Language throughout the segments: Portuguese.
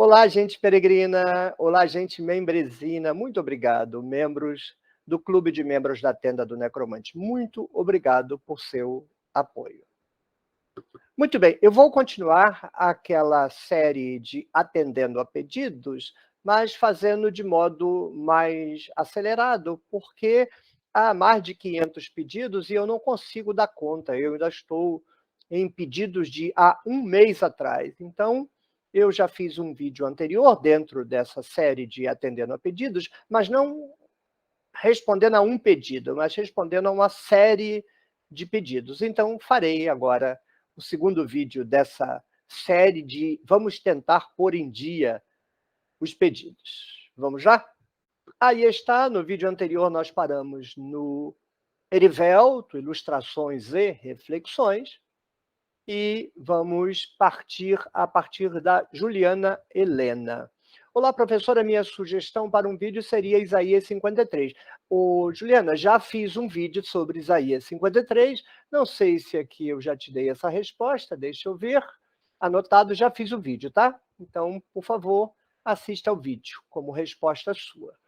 Olá, gente peregrina, olá, gente membresina, muito obrigado, membros do Clube de Membros da Tenda do Necromante, muito obrigado por seu apoio. Muito bem, eu vou continuar aquela série de atendendo a pedidos, mas fazendo de modo mais acelerado, porque há mais de 500 pedidos e eu não consigo dar conta, eu ainda estou em pedidos de há um mês atrás. Então, eu já fiz um vídeo anterior dentro dessa série de atendendo a pedidos, mas não respondendo a um pedido, mas respondendo a uma série de pedidos. Então, farei agora o segundo vídeo dessa série de vamos tentar pôr em dia os pedidos. Vamos lá? Aí está, no vídeo anterior nós paramos no Erivelto, ilustrações e reflexões, e vamos partir a partir da Juliana Helena. Olá, professora, minha sugestão para um vídeo seria Isaías 53. Juliana, já fiz um vídeo sobre Isaías 53, não sei se aqui eu já te dei essa resposta, deixa eu ver. Anotado, já fiz o vídeo, tá? Então, por favor, assista ao vídeo como resposta sua.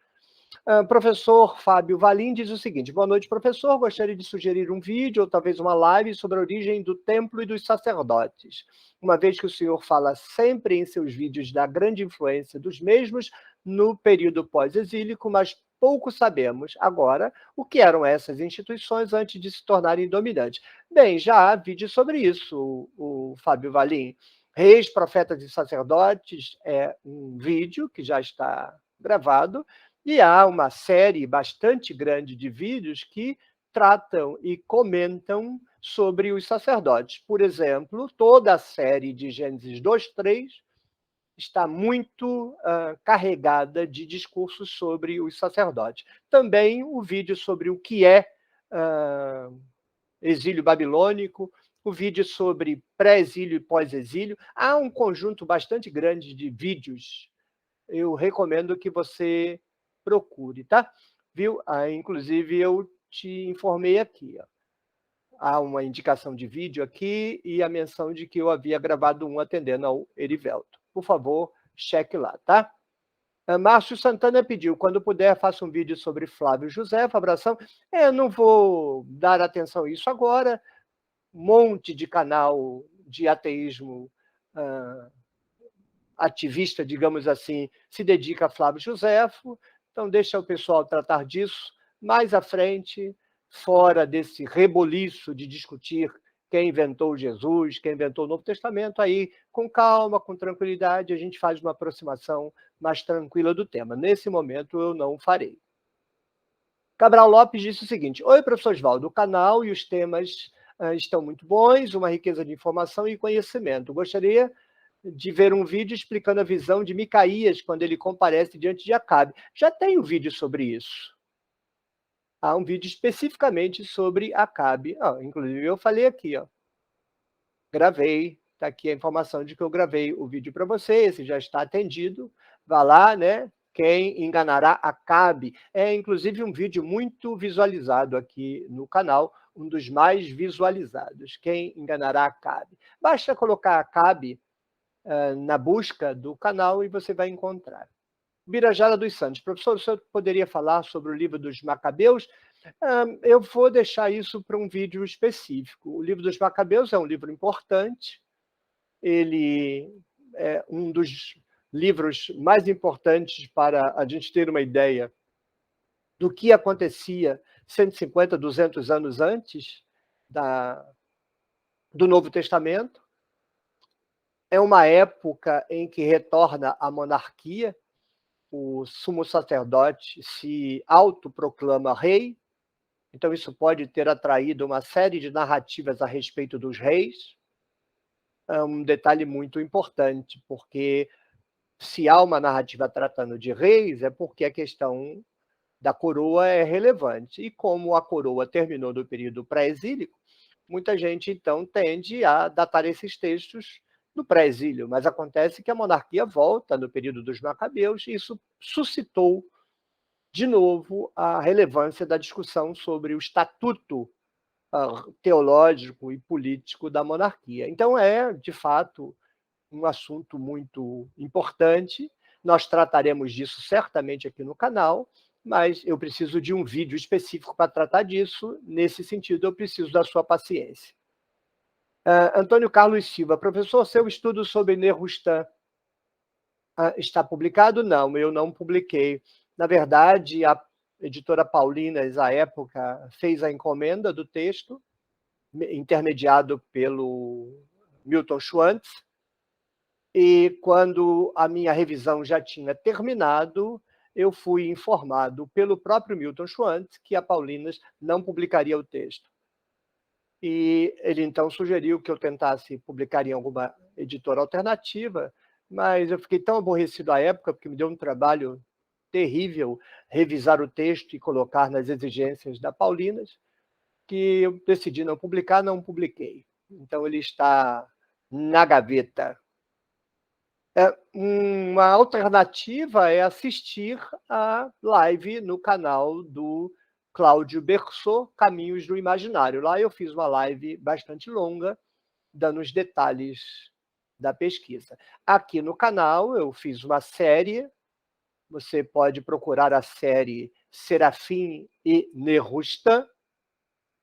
Professor Fábio Valim diz o seguinte: boa noite, professor. Gostaria de sugerir um vídeo ou talvez uma live sobre a origem do templo e dos sacerdotes, uma vez que o senhor fala sempre em seus vídeos da grande influência dos mesmos no período pós-exílico, mas pouco sabemos agora o que eram essas instituições antes de se tornarem dominantes. Bem, já há vídeo sobre isso, o Fábio Valim. Reis, Profetas e Sacerdotes é um vídeo que já está gravado, e há uma série bastante grande de vídeos que tratam e comentam sobre os sacerdotes. Por exemplo, toda a série de Gênesis 2:3 está muito carregada de discursos sobre os sacerdotes. Também o vídeo sobre o que é exílio babilônico, o vídeo sobre pré-exílio e pós-exílio. Há um conjunto bastante grande de vídeos. Eu recomendo que você procure, tá? Viu? Inclusive, eu te informei aqui. Ó. Há uma indicação de vídeo aqui e a menção de que eu havia gravado um atendendo ao Erivelto. Por favor, cheque lá, tá? Márcio Santana pediu, quando puder, faça um vídeo sobre Flávio José, abração. Eu não vou dar atenção a isso agora. Um monte de canal de ateísmo ativista, digamos assim, se dedica a Flávio Josefo, então deixa o pessoal tratar disso mais à frente, fora desse reboliço de discutir quem inventou Jesus, quem inventou o Novo Testamento, aí, com calma, com tranquilidade, a gente faz uma aproximação mais tranquila do tema. Nesse momento, eu não farei. Cabral Lopes disse o seguinte: oi, professor Oswaldo, o canal e os temas estão muito bons, uma riqueza de informação e conhecimento. Gostaria de ver um vídeo explicando a visão de Micaías quando ele comparece diante de Acabe. Já tem um vídeo sobre isso. Há um vídeo especificamente sobre Acabe. Inclusive, eu falei aqui, ó. Gravei, está aqui a informação de que eu gravei o vídeo para você, esse já está atendido. Vá lá, né? Quem enganará Acabe. É, inclusive, um vídeo muito visualizado aqui no canal, um dos mais visualizados. Quem enganará Acabe. Basta colocar Acabe na busca do canal e você vai encontrar. Birajara dos Santos. Professor, o senhor poderia falar sobre o livro dos Macabeus? Eu vou deixar isso para um vídeo específico. O livro dos Macabeus é um livro importante, ele é um dos livros mais importantes para a gente ter uma ideia do que acontecia 150, 200 anos antes do Novo Testamento. É uma época em que retorna a monarquia, o sumo sacerdote se autoproclama rei, então isso pode ter atraído uma série de narrativas a respeito dos reis. É um detalhe muito importante, porque se há uma narrativa tratando de reis, é porque a questão da coroa é relevante. E como a coroa terminou no período pré-exílico, muita gente, então, tende a datar esses textos do pré-exílio, mas acontece que a monarquia volta no período dos Macabeus, e isso suscitou, de novo, a relevância da discussão sobre o estatuto teológico e político da monarquia. Então, é, de fato, um assunto muito importante. Nós trataremos disso certamente aqui no canal, mas eu preciso de um vídeo específico para tratar disso. Nesse sentido, eu preciso da sua paciência. Antônio Carlos Silva, professor, seu estudo sobre Nehustan está publicado? Não, eu não publiquei. Na verdade, a editora Paulinas, à época, fez a encomenda do texto, intermediado pelo Milton Schwantz, e quando a minha revisão já tinha terminado, eu fui informado pelo próprio Milton Schwantz que a Paulinas não publicaria o texto. E ele então sugeriu que eu tentasse publicar em alguma editora alternativa, mas eu fiquei tão aborrecido à época, porque me deu um trabalho terrível revisar o texto e colocar nas exigências da Paulinas, que eu decidi não publicar, não publiquei. Então ele está na gaveta. Uma alternativa é assistir a live no canal do Cláudio Bersot, Caminhos do Imaginário. Lá eu fiz uma live bastante longa, dando os detalhes da pesquisa. Aqui no canal eu fiz uma série, você pode procurar a série Serafim e Nehustan.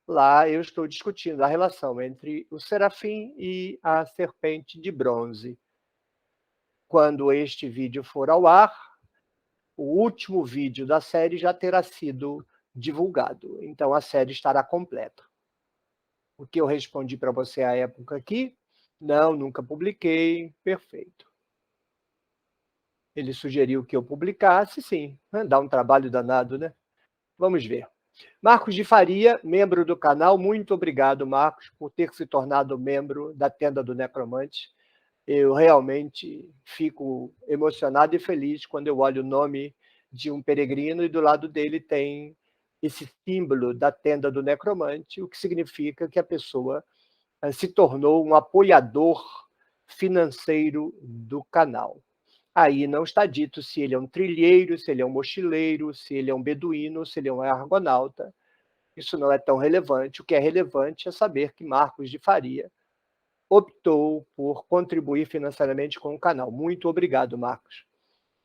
Lá eu estou discutindo a relação entre o serafim e a serpente de bronze. Quando este vídeo for ao ar, o último vídeo da série já terá sido divulgado. Então, a série estará completa. O que eu respondi para você à época aqui? Não, nunca publiquei. Perfeito. Ele sugeriu que eu publicasse, sim. Dá um trabalho danado, né? Vamos ver. Marcos de Faria, membro do canal. Muito obrigado, Marcos, por ter se tornado membro da Tenda do Necromante. Eu realmente fico emocionado e feliz quando eu olho o nome de um peregrino e do lado dele tem esse símbolo da Tenda do Necromante, o que significa que a pessoa se tornou um apoiador financeiro do canal. Aí não está dito se ele é um trilheiro, se ele é um mochileiro, se ele é um beduíno, se ele é um argonauta. Isso não é tão relevante. O que é relevante é saber que Marcos de Faria optou por contribuir financeiramente com o canal. Muito obrigado, Marcos.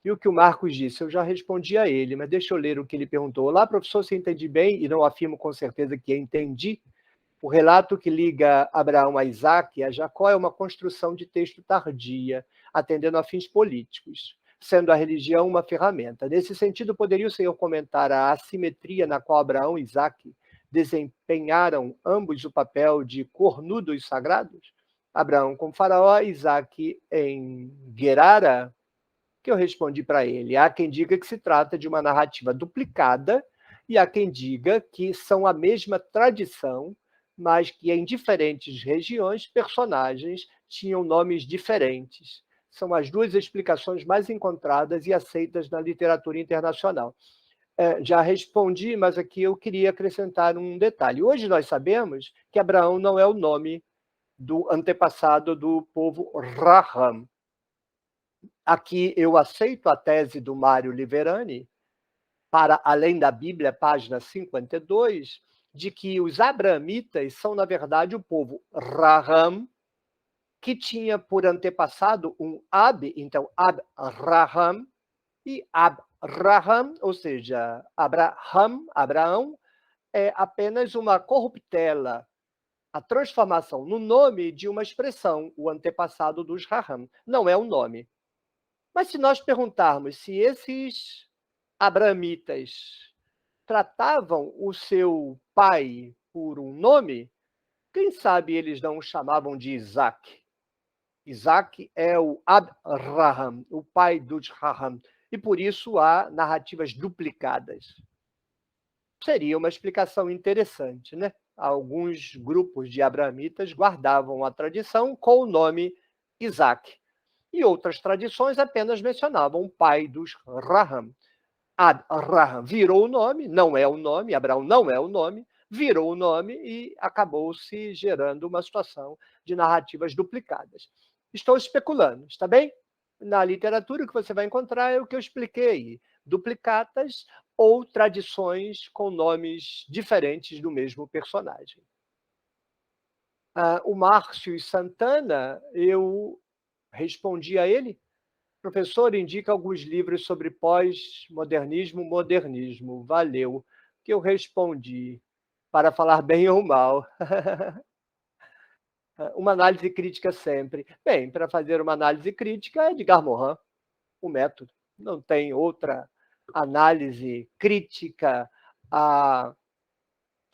E o que o Marcos disse, eu já respondi a ele, mas deixa eu ler o que ele perguntou. Olá, professor, se entendi bem, e não afirmo com certeza que entendi. O relato que liga Abraão a Isaac e a Jacó é uma construção de texto tardia, atendendo a fins políticos, sendo a religião uma ferramenta. Nesse sentido, poderia o senhor comentar a assimetria na qual Abraão e Isaac desempenharam ambos o papel de cornudos sagrados? Abraão com Faraó, Isaac em Gerara, que eu respondi para ele. Há quem diga que se trata de uma narrativa duplicada e há quem diga que são a mesma tradição, mas que em diferentes regiões, personagens tinham nomes diferentes. São as duas explicações mais encontradas e aceitas na literatura internacional. Já respondi, mas aqui eu queria acrescentar um detalhe. Hoje nós sabemos que Abraão não é o nome do antepassado do povo Raham. Aqui eu aceito a tese do Mário Liverani, para Além da Bíblia, página 52, de que os abramitas são, na verdade, o povo Raham, que tinha por antepassado um Ab, então Abraham, e Abraham, ou seja, Abraão, é apenas uma corruptela, a transformação no nome de uma expressão, o antepassado dos Raham. Não é um nome. Mas se nós perguntarmos se esses abramitas tratavam o seu pai por um nome, quem sabe eles não o chamavam de Isaac. Isaac é o Abraham, o pai dos Raham, e por isso há narrativas duplicadas. Seria uma explicação interessante, né? Alguns grupos de abramitas guardavam a tradição com o nome Isaac, e outras tradições apenas mencionavam o pai dos Raham. Abraham virou o nome, não é o nome, Abraão não é o nome, virou o nome e acabou-se gerando uma situação de narrativas duplicadas. Estou especulando, está bem? Na literatura, o que você vai encontrar é o que eu expliquei, duplicatas ou tradições com nomes diferentes do mesmo personagem. O Márcio Santana, eu respondi a ele. Professor, indica alguns livros sobre pós-modernismo, modernismo. Valeu. Que eu respondi, para falar bem ou mal. Uma análise crítica sempre. Bem, para fazer uma análise crítica, Edgar Morin, o método. Não tem outra análise crítica à,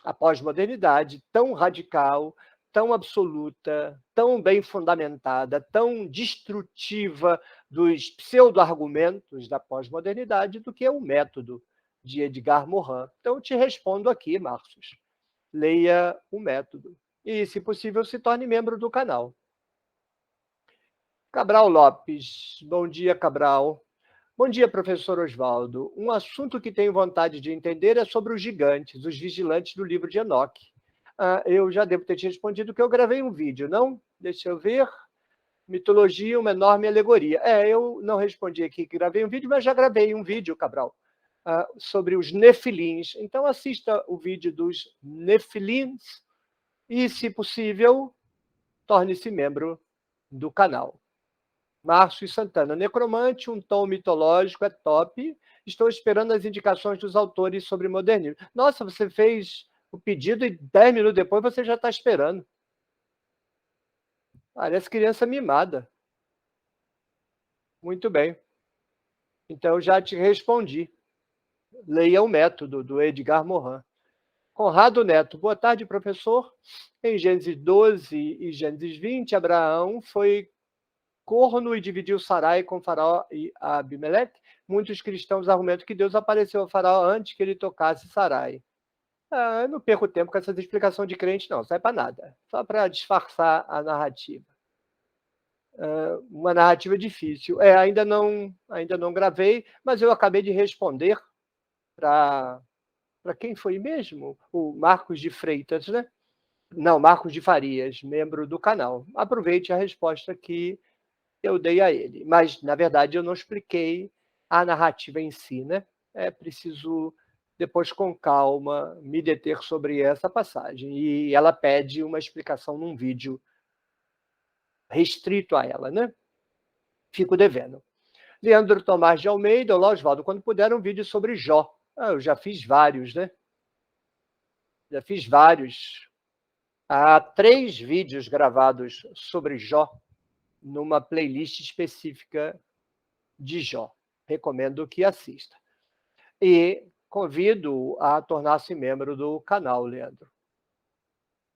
à pós-modernidade tão radical, tão absoluta, tão bem fundamentada, tão destrutiva dos pseudo-argumentos da pós-modernidade do que o método de Edgar Morin. Então, eu te respondo aqui, Marcos. Leia o método. E, se possível, se torne membro do canal. Cabral Lopes. Bom dia, Cabral. Bom dia, professor Oswaldo. Um assunto que tenho vontade de entender é sobre os gigantes, os vigilantes do livro de Enoque. Eu já devo ter te respondido que eu gravei um vídeo, não? Deixa eu ver. Mitologia, uma enorme alegoria. Eu não respondi aqui que gravei um vídeo, mas já gravei um vídeo, Cabral, sobre os nefilins. Então, assista o vídeo dos nefilins e, se possível, torne-se membro do canal. Márcio Santana, Necromante, um tom mitológico, é top. Estou esperando as indicações dos autores sobre modernismo. Nossa, você fez o pedido e 10 minutos depois você já está esperando. Parece criança mimada. Muito bem. Então, já te respondi. Leia o método do Edgar Morin. Conrado Neto, boa tarde, professor. Em Gênesis 12 e Gênesis 20, Abraão foi corno e dividiu Sarai com Faraó e Abimeleque. Muitos cristãos argumentam que Deus apareceu a Faraó antes que ele tocasse Sarai. Eu não perco tempo com essas explicações de crente, não. Sai para nada. Só para disfarçar a narrativa. Uma narrativa difícil. Ainda não gravei, mas eu acabei de responder para quem foi mesmo? O Marcos de Freitas, né? Não, Marcos de Farias, membro do canal. Aproveite a resposta que eu dei a ele. Mas, na verdade, eu não expliquei a narrativa em si, né? É preciso, depois, com calma, me deter sobre essa passagem. E ela pede uma explicação num vídeo restrito a ela, né? Fico devendo. Leandro Tomás de Almeida, olá, Oswaldo, quando puder, um vídeo sobre Jó. Eu já fiz vários, né? Já fiz vários. Há 3 vídeos gravados sobre Jó numa playlist específica de Jó. Recomendo que assista. E convido a tornar-se membro do canal, Leandro.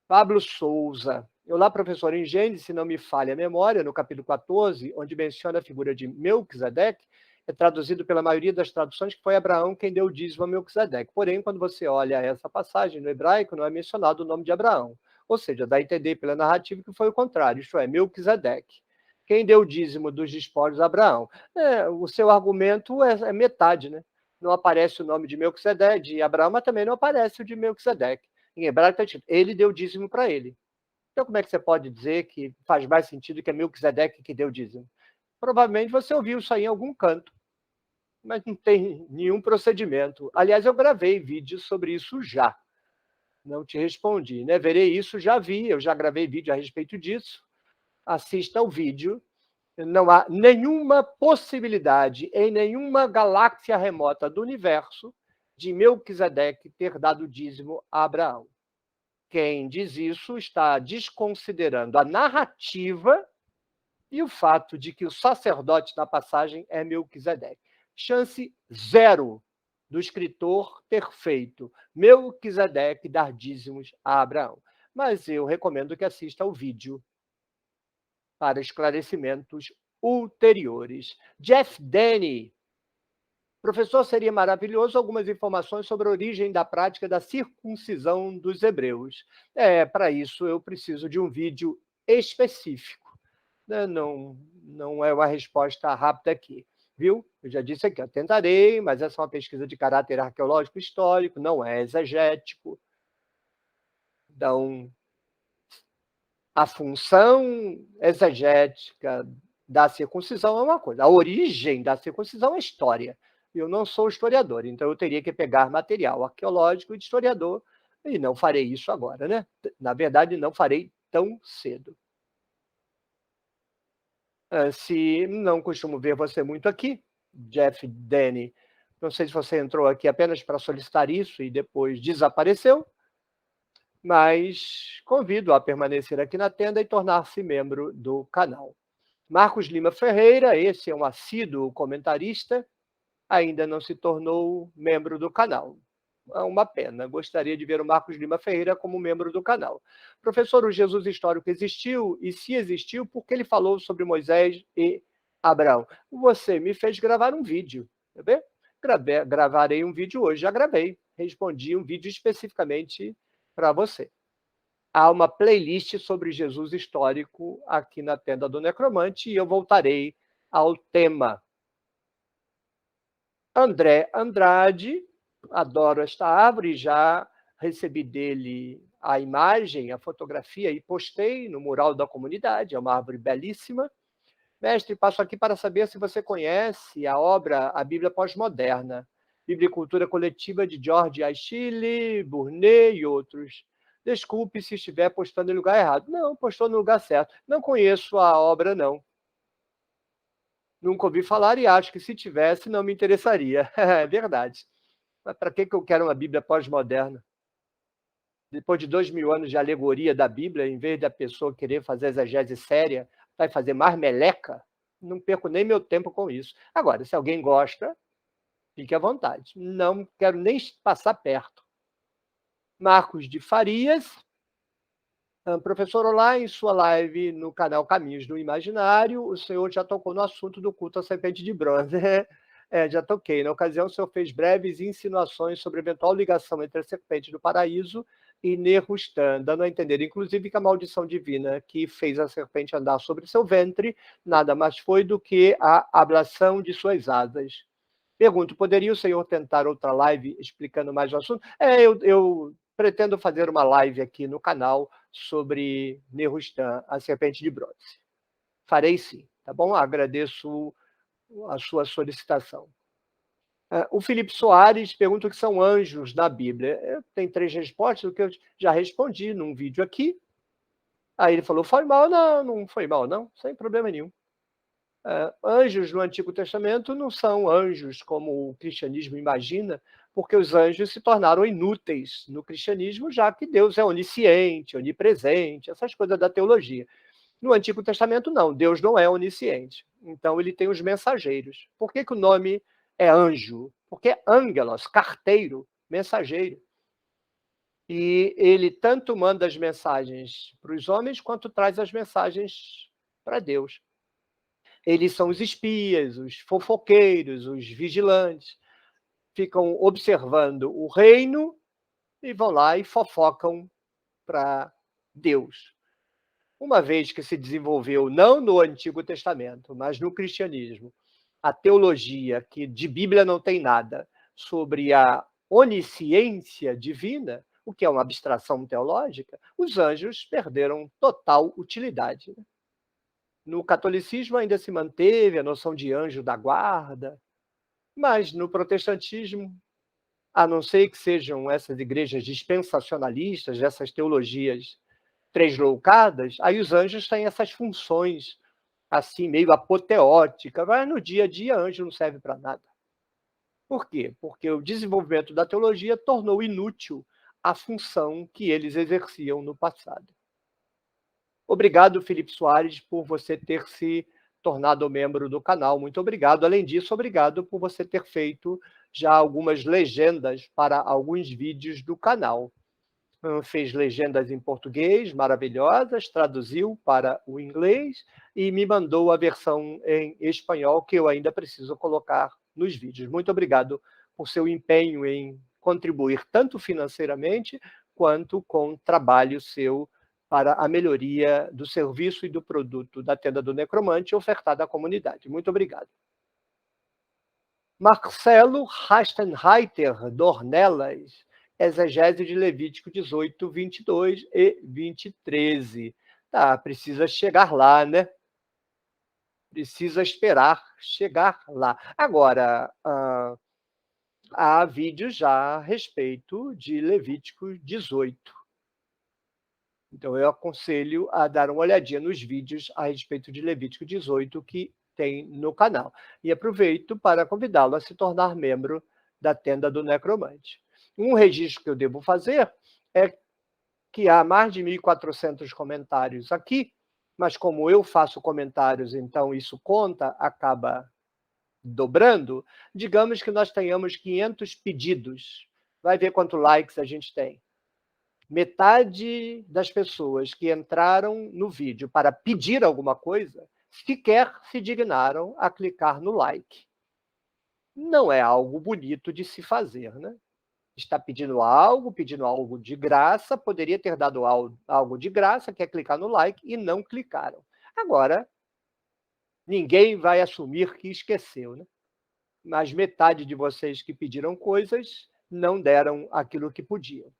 Pablo Souza. Olá, professor. Em Gênesis, se não me falha a memória, no capítulo 14, onde menciona a figura de Melquisedeque, é traduzido pela maioria das traduções que foi Abraão quem deu o dízimo a Melquisedeque. Porém, quando você olha essa passagem no hebraico, não é mencionado o nome de Abraão. Ou seja, dá a entender pela narrativa que foi o contrário, isto é, Melquisedeque. Quem deu o dízimo dos despojos? Abraão. O seu argumento é metade, né? Não aparece o nome de Melquisedeque, de Abraão, mas também não aparece o de Melquisedeque. Em hebraico está escrito, ele deu dízimo para ele. Então, como é que você pode dizer que faz mais sentido que é Melquisedeque que deu dízimo? Provavelmente você ouviu isso aí em algum canto, mas não tem nenhum procedimento. Aliás, eu gravei vídeo sobre isso já. Não te respondi, né? Verei isso, já vi, eu já gravei vídeo a respeito disso. Assista ao vídeo. Não há nenhuma possibilidade em nenhuma galáxia remota do universo de Melquisedeque ter dado dízimo a Abraão. Quem diz isso está desconsiderando a narrativa e o fato de que o sacerdote na passagem é Melquisedeque. Chance zero do escritor ter feito Melquisedeque dar dízimos a Abraão. Mas eu recomendo que assista ao vídeo para esclarecimentos ulteriores. Jeff Denny. Professor, seria maravilhoso algumas informações sobre a origem da prática da circuncisão dos hebreus. Para isso eu preciso de um vídeo específico. Não é uma resposta rápida aqui, viu? Eu já disse aqui, eu tentarei, mas essa é uma pesquisa de caráter arqueológico histórico, não é exegético. Então, a função exegética da circuncisão é uma coisa, a origem da circuncisão é história. Eu não sou historiador, então eu teria que pegar material arqueológico e de historiador, e não farei isso agora, né? Na verdade, não farei tão cedo. Se não costumo ver você muito aqui, Jeff Denny, não sei se você entrou aqui apenas para solicitar isso e depois desapareceu, mas convido a permanecer aqui na tenda e tornar-se membro do canal. Marcos Lima Ferreira, esse é um assíduo comentarista, ainda não se tornou membro do canal. É uma pena, gostaria de ver o Marcos Lima Ferreira como membro do canal. Professor, o Jesus histórico existiu? E se existiu, por que ele falou sobre Moisés e Abraão? Você me fez gravar um vídeo, tá bem? Gravarei um vídeo hoje, já gravei, respondi um vídeo especificamente para você. Há uma playlist sobre Jesus histórico aqui na Tenda do Necromante e eu voltarei ao tema. André Andrade, adoro esta árvore, já recebi dele a imagem, a fotografia e postei no mural da comunidade, é uma árvore belíssima. Mestre, passo aqui para saber se você conhece a obra A Bíblia Pós-Moderna, Bíblia e Cultura Coletiva de George Achille, Burnet e outros. Desculpe se estiver postando em lugar errado. Não, postou no lugar certo. Não conheço a obra, não. Nunca ouvi falar e acho que se tivesse não me interessaria. É verdade. Mas para que eu quero uma Bíblia pós-moderna? Depois de 2000 anos de alegoria da Bíblia, em vez da pessoa querer fazer exegese séria, vai fazer mais meleca, não perco nem meu tempo com isso. Agora, se alguém gosta, fique à vontade. Não quero nem passar perto. Marcos de Farias, professor, olá, em sua live no canal Caminhos do Imaginário, o senhor já tocou no assunto do culto à serpente de bronze. Já toquei. Na ocasião, o senhor fez breves insinuações sobre a eventual ligação entre a serpente do paraíso e Nehustan, dando a entender, inclusive, que a maldição divina que fez a serpente andar sobre seu ventre nada mais foi do que a ablação de suas asas. Pergunto, poderia o senhor tentar outra live explicando mais o assunto? Eu pretendo fazer uma live aqui no canal sobre Nehustan, a serpente de bronze. Farei sim, tá bom? Agradeço a sua solicitação. O Felipe Soares pergunta o que são anjos na Bíblia. Tem 3 respostas, o que eu já respondi num vídeo aqui. Aí ele falou, foi mal? Não, não foi mal, não, sem problema nenhum. Anjos no Antigo Testamento não são anjos como o cristianismo imagina, porque os anjos se tornaram inúteis no cristianismo, já que Deus é onisciente, onipresente, essas coisas da teologia. No Antigo Testamento, não, Deus não é onisciente. Então, ele tem os mensageiros. Por que o nome é anjo? Porque é ângelos, carteiro, mensageiro. E ele tanto manda as mensagens para os homens, quanto traz as mensagens para Deus. Eles são os espias, os fofoqueiros, os vigilantes, ficam observando o reino e vão lá e fofocam para Deus. Uma vez que se desenvolveu, não no Antigo Testamento, mas no cristianismo, a teologia, que de Bíblia não tem nada, sobre a onisciência divina, o que é uma abstração teológica, os anjos perderam total utilidade. No catolicismo ainda se manteve a noção de anjo da guarda, mas no protestantismo, a não ser que sejam essas igrejas dispensacionalistas, essas teologias tresloucadas, aí os anjos têm essas funções assim, meio apoteóticas, mas no dia a dia anjo não serve para nada. Por quê? Porque o desenvolvimento da teologia tornou inútil a função que eles exerciam no passado. Obrigado, Felipe Soares, por você ter se tornado membro do canal. Muito obrigado. Além disso, obrigado por você ter feito já algumas legendas para alguns vídeos do canal. Fez legendas em português maravilhosas, traduziu para o inglês e me mandou a versão em espanhol, que eu ainda preciso colocar nos vídeos. Muito obrigado por seu empenho em contribuir tanto financeiramente quanto com trabalho seu para a melhoria do serviço e do produto da Tenda do Necromante ofertado à comunidade. Muito obrigado. Marcelo Rastenreiter Dornelas, exegese de Levítico 18, 22 e 20, 13. Tá, precisa chegar lá, né? Precisa esperar chegar lá. Agora, há vídeos já a respeito de Levítico 18. Então, eu aconselho a dar uma olhadinha nos vídeos a respeito de Levítico 18 que tem no canal. E aproveito para convidá-lo a se tornar membro da Tenda do Necromante. Um registro que eu devo fazer é que há mais de 1.400 comentários aqui, mas como eu faço comentários, então isso conta, acaba dobrando. Digamos que nós tenhamos 500 pedidos. Vai ver quantos likes a gente tem. Metade das pessoas que entraram no vídeo para pedir alguma coisa sequer se dignaram a clicar no like. Não é algo bonito de se fazer, né? Está pedindo algo de graça, poderia ter dado algo de graça, que é clicar no like, e não clicaram. Agora, ninguém vai assumir que esqueceu, né? Mas metade de vocês que pediram coisas não deram aquilo que podiam.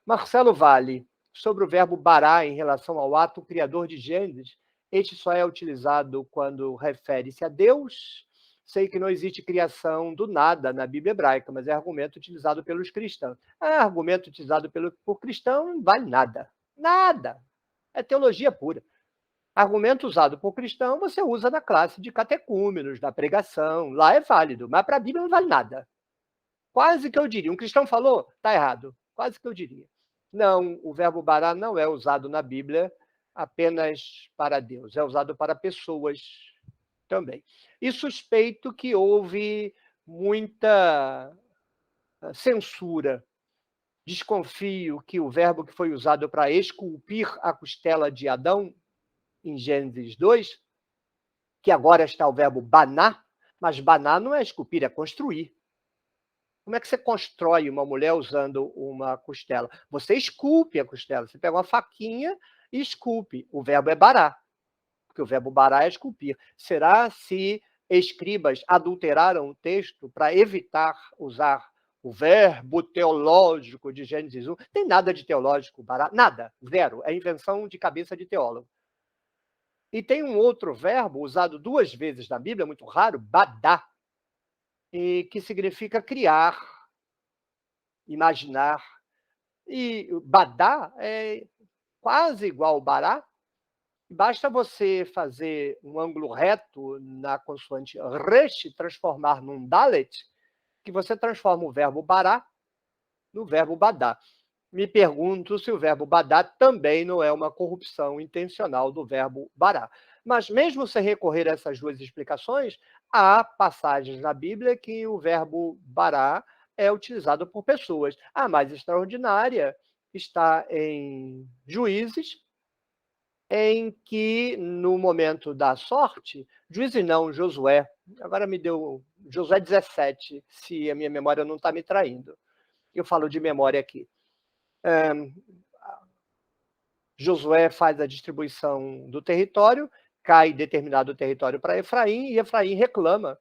Marcelo Vale, sobre o verbo bará em relação ao ato criador de Gênesis, este só é utilizado quando refere-se a Deus. Sei que não existe criação do nada na Bíblia hebraica, mas é argumento utilizado pelos cristãos. Argumento utilizado por cristão não vale nada. Nada. É teologia pura. Argumento usado por cristão você usa na classe de catecúmenos, na pregação. Lá é válido, mas para a Bíblia não vale nada. Quase que eu diria. Um cristão falou, está errado. Quase que eu diria. Não, o verbo bará não é usado na Bíblia apenas para Deus, é usado para pessoas também. E suspeito que houve muita censura. Desconfio que o verbo que foi usado para esculpir a costela de Adão, em Gênesis 2, que agora está o verbo baná, mas baná não é esculpir, é construir. Como é que você constrói uma mulher usando uma costela? Você esculpe a costela. Você pega uma faquinha e esculpe. O verbo é bará, porque o verbo bará é esculpir. Será se escribas adulteraram o texto para evitar usar o verbo teológico de Gênesis 1? Tem nada de teológico, bará, nada, zero. É invenção de cabeça de teólogo. E tem um outro verbo usado 2 vezes na Bíblia, muito raro, badá, e que significa criar, imaginar. E badá é quase igual ao bará. Basta você fazer um ângulo reto na consoante resh, transformar num dalet, que você transforma o verbo bará no verbo badá. Me pergunto se o verbo badá também não é uma corrupção intencional do verbo bará. Mas mesmo sem recorrer a essas 2 explicações, há passagens na Bíblia que o verbo bará é utilizado por pessoas. A mais extraordinária está em Juízes, em que, no momento da sorte, Juízes não, Josué, agora me deu Josué 17, se a minha memória não está me traindo. Eu falo de memória aqui. Josué faz a distribuição do território, cai determinado território para Efraim, e Efraim reclama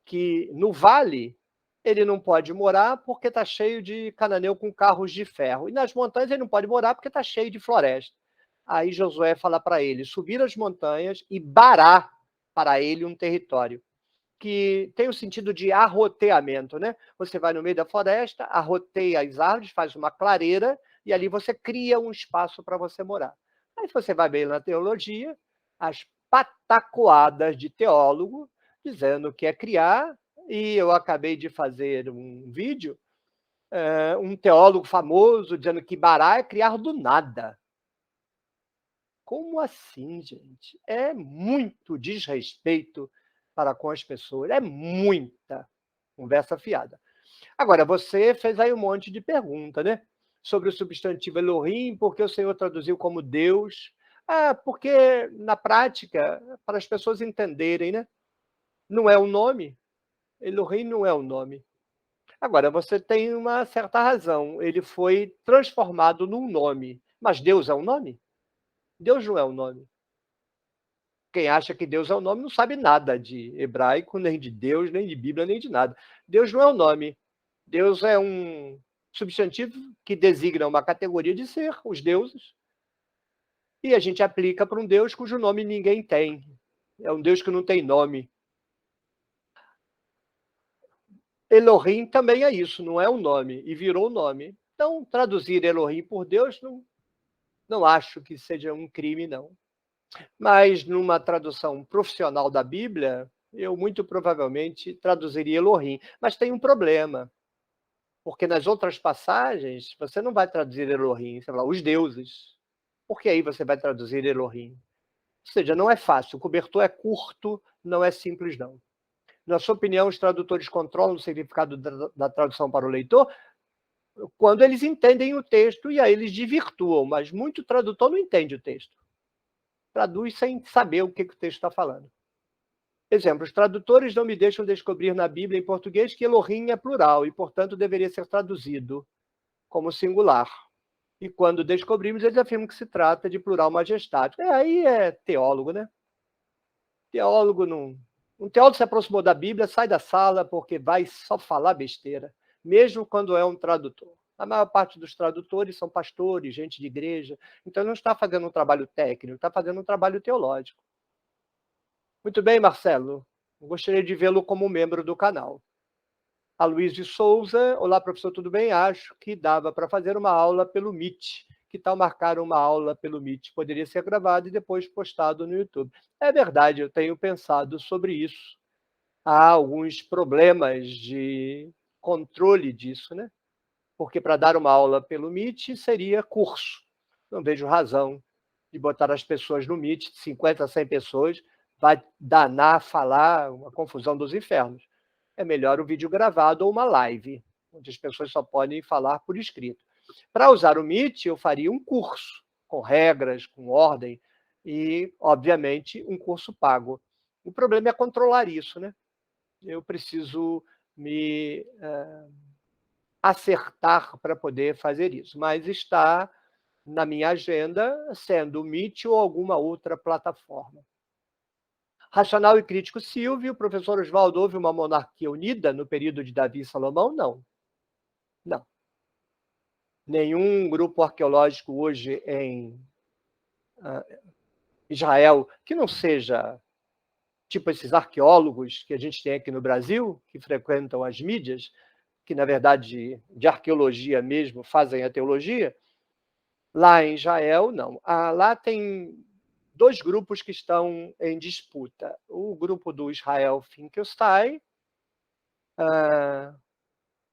que no vale ele não pode morar porque está cheio de cananeu com carros de ferro. E nas montanhas ele não pode morar porque está cheio de floresta. Aí Josué fala para ele subir as montanhas e barar para ele um território, que tem o sentido de arroteamento, né? Você vai no meio da floresta, arroteia as árvores, faz uma clareira, e ali você cria um espaço para você morar. Aí você vai bem na teologia, as patacoadas de teólogo, dizendo que é criar, e eu acabei de fazer um vídeo, um teólogo famoso dizendo que bará é criar do nada. Como assim, gente? É muito desrespeito para com as pessoas, é muita conversa fiada. Agora, você fez aí um monte de pergunta, né? Sobre o substantivo Elohim, por que o Senhor traduziu como Deus? Porque, na prática, para as pessoas entenderem, né? Não é o nome. Elohim não é o nome. Agora, você tem uma certa razão. Ele foi transformado num nome. Mas Deus é um nome? Deus não é um nome. Quem acha que Deus é o nome não sabe nada de hebraico, nem de Deus, nem de Bíblia, nem de nada. Deus não é o nome. Deus é um substantivo que designa uma categoria de ser, os deuses. E a gente aplica para um Deus cujo nome ninguém tem. É um Deus que não tem nome. Elohim também é isso, não é um nome, e virou nome. Então, traduzir Elohim por Deus não, Não acho que seja um crime, não. Mas numa tradução profissional da Bíblia, eu muito provavelmente traduziria Elohim. Mas tem um problema, porque nas outras passagens você não vai traduzir Elohim, você vai falar os deuses. Porque aí você vai traduzir Elohim. Ou seja, não é fácil, o cobertor é curto, não é simples, não. Na sua opinião, os tradutores controlam o significado da tradução para o leitor quando eles entendem o texto e aí eles desvirtuam, mas muito tradutor não entende o texto. Traduz sem saber o que o texto está falando. Exemplo, os tradutores não me deixam descobrir na Bíblia em português que Elohim é plural e, portanto, deveria ser traduzido como singular. E quando descobrimos, eles afirmam que se trata de plural majestático. Aí é teólogo, né? Teólogo não. Um teólogo se aproximou da Bíblia, sai da sala, porque vai só falar besteira, mesmo quando é um tradutor. A maior parte dos tradutores são pastores, gente de igreja, então não está fazendo um trabalho técnico, está fazendo um trabalho teológico. Muito bem, Marcelo. Gostaria de vê-lo como membro do canal. A Luiz de Souza. Olá, professor, tudo bem? Acho que dava para fazer uma aula pelo Meet. Que tal marcar uma aula pelo Meet? Poderia ser gravado e depois postado no YouTube. É verdade, eu tenho pensado sobre isso. Há alguns problemas de controle disso, né? Porque para dar uma aula pelo Meet seria curso. Não vejo razão de botar as pessoas no Meet, 50, 100 pessoas, vai danar, falar, uma confusão dos infernos. É melhor o vídeo gravado ou uma live, onde as pessoas só podem falar por escrito. Para usar o Meet, eu faria um curso, com regras, com ordem, e, obviamente, um curso pago. O problema é controlar isso, né? Eu preciso me acertar para poder fazer isso, mas está na minha agenda, sendo o Meet ou alguma outra plataforma. Racional e crítico Silvio, professor Oswaldo, houve uma monarquia unida no período de Davi e Salomão? Não. Não. Nenhum grupo arqueológico hoje em Israel, que não seja tipo esses arqueólogos que a gente tem aqui no Brasil, que frequentam as mídias, que na verdade de arqueologia mesmo fazem a teologia, lá em Israel, não. Lá tem dois grupos que estão em disputa. O grupo do Israel Finkelstein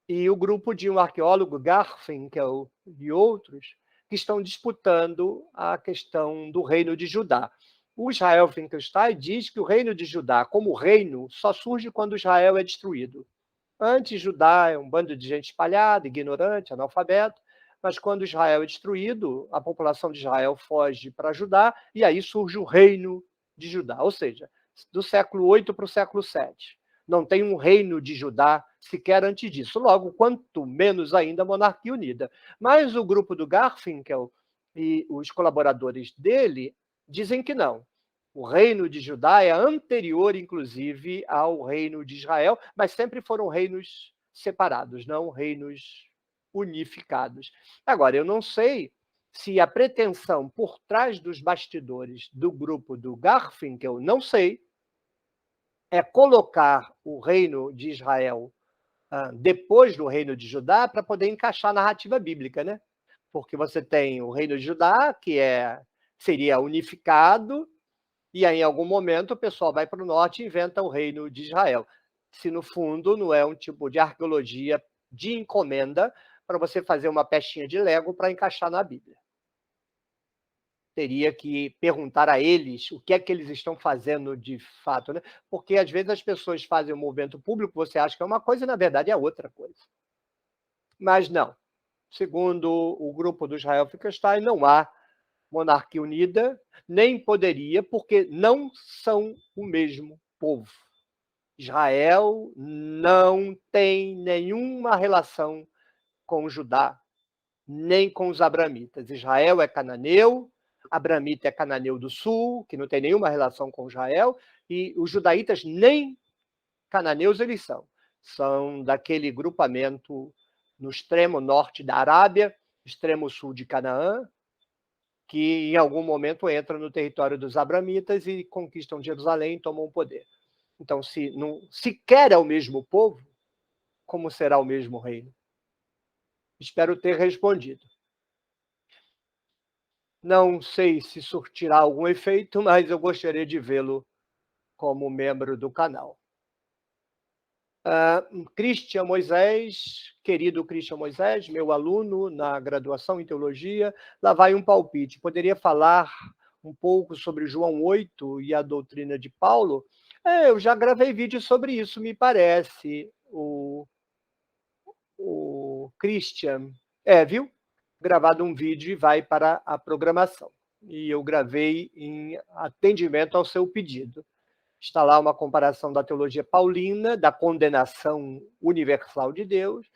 e o grupo de um arqueólogo, Garfinkel, e outros, que estão disputando a questão do reino de Judá. O Israel Finkelstein diz que o reino de Judá, como reino, só surge quando Israel é destruído. Antes, Judá é um bando de gente espalhada, ignorante, analfabeto, mas quando Israel é destruído, a população de Israel foge para Judá, e aí surge o reino de Judá, ou seja, do século 8 para o século 7. Não tem um reino de Judá sequer antes disso. Logo, quanto menos ainda a monarquia unida. Mas o grupo do Garfinkel e os colaboradores dele dizem que não. O reino de Judá é anterior, inclusive, ao reino de Israel, mas sempre foram reinos separados, não reinos unificados. Agora, eu não sei se a pretensão por trás dos bastidores do grupo do Garfinkel, não sei, é colocar o reino de Israel depois do reino de Judá para poder encaixar a narrativa bíblica, né? Porque você tem o reino de Judá, que seria unificado, e aí, em algum momento, o pessoal vai para o norte e inventa o reino de Israel. Se, no fundo, não é um tipo de arqueologia de encomenda para você fazer uma pecinha de Lego para encaixar na Bíblia. Teria que perguntar a eles o que é que eles estão fazendo de fato, né? Porque, às vezes, as pessoas fazem um movimento público, você acha que é uma coisa e, na verdade, é outra coisa. Mas não. Segundo o grupo do Israel Finkelstein, não há monarquia unida, nem poderia, porque não são o mesmo povo. Israel não tem nenhuma relação com Judá, nem com os abramitas. Israel é cananeu, Abramita é cananeu do sul, que não tem nenhuma relação com Israel, e os judaítas nem cananeus eles são. São daquele grupamento no extremo norte da Arábia, extremo sul de Canaã, que em algum momento entram no território dos abramitas e conquistam Jerusalém e tomam o poder. Então, se não sequer é o mesmo povo, como será o mesmo reino? Espero ter respondido. Não sei se surtirá algum efeito, mas eu gostaria de vê-lo como membro do canal. Christian Moisés, querido Christian Moisés, meu aluno na graduação em teologia, lá vai um palpite. Poderia falar um pouco sobre João 8 e a doutrina de Paulo? Eu já gravei vídeo sobre isso, me parece. O Christian. Viu? Gravado um vídeo e vai para a programação. E eu gravei em atendimento ao seu pedido. Está lá uma comparação da teologia paulina, da condenação universal de Deus,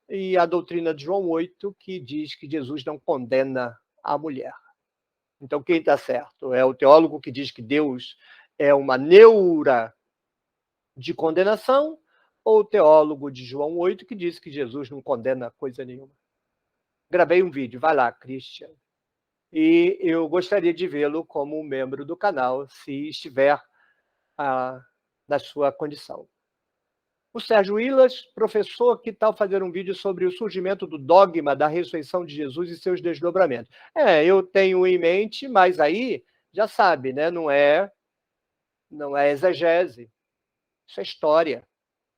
e a doutrina de João 8, que diz que Jesus não condena a mulher. Então, quem está certo? É o teólogo que diz que Deus é uma neura de condenação, ou o teólogo de João 8, que diz que Jesus não condena coisa nenhuma? Gravei um vídeo, vai lá, Christian. E eu gostaria de vê-lo como membro do canal, se estiver na sua condição. O Sérgio Illas, professor, que tal fazer um vídeo sobre o surgimento do dogma da ressurreição de Jesus e seus desdobramentos? Eu tenho em mente, mas aí, já sabe, né? Não é exegese, isso é história.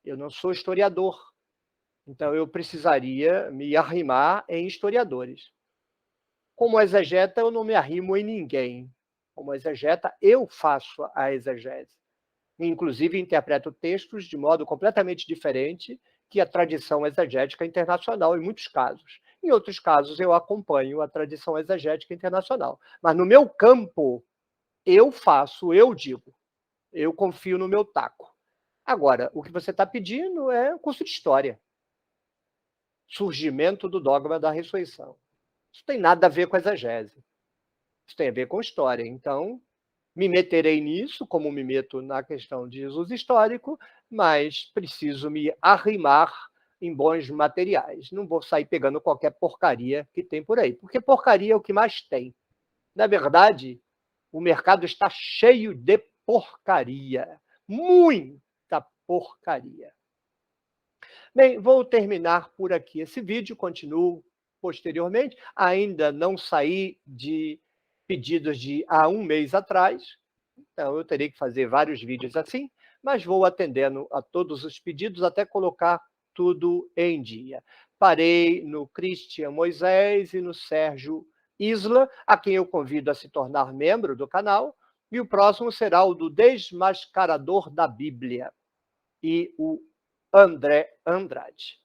Eu não sou historiador, então eu precisaria me arrimar em historiadores. Como exegeta, eu não me arrimo em ninguém. Como exegeta, eu faço a exegese. Inclusive, interpreto textos de modo completamente diferente que a tradição exegética internacional, em muitos casos. Em outros casos, eu acompanho a tradição exegética internacional. Mas no meu campo, eu faço, eu digo. Eu confio no meu taco. Agora, o que você está pedindo é um curso de história. Surgimento do dogma da ressurreição. Isso tem nada a ver com exegese. Isso tem a ver com história. Então, me meterei nisso, como me meto na questão de Jesus histórico, mas preciso me arrimar em bons materiais. Não vou sair pegando qualquer porcaria que tem por aí, porque porcaria é o que mais tem. Na verdade, o mercado está cheio de porcaria. Muita porcaria. Bem, vou terminar por aqui esse vídeo, continuo posteriormente. Ainda não saí de pedidos de há um mês atrás, então eu terei que fazer vários vídeos assim, mas vou atendendo a todos os pedidos até colocar tudo em dia. Parei no Christian Moisés e no Sérgio Isla, a quem eu convido a se tornar membro do canal, e o próximo será o do Desmascarador da Bíblia e o André Andrade.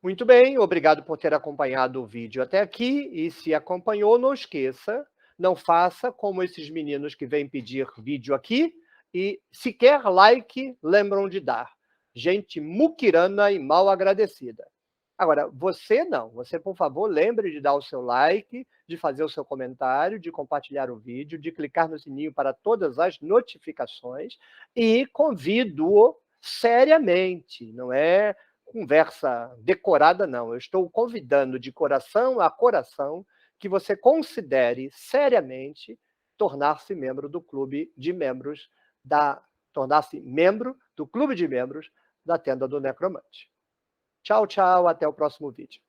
Muito bem, obrigado por ter acompanhado o vídeo até aqui, e se acompanhou, não esqueça, não faça como esses meninos que vêm pedir vídeo aqui e sequer like lembram de dar. Gente muquirana e mal agradecida. Agora, você não, você, por favor, lembre de dar o seu like, de fazer o seu comentário, de compartilhar o vídeo, de clicar no sininho para todas as notificações e convido-o seriamente, não é conversa decorada, não. Eu estou convidando de coração a coração que você considere seriamente tornar-se membro do clube de membros tornar-se membro do clube de membros da Tenda do Necromante. Tchau, tchau, até o próximo vídeo.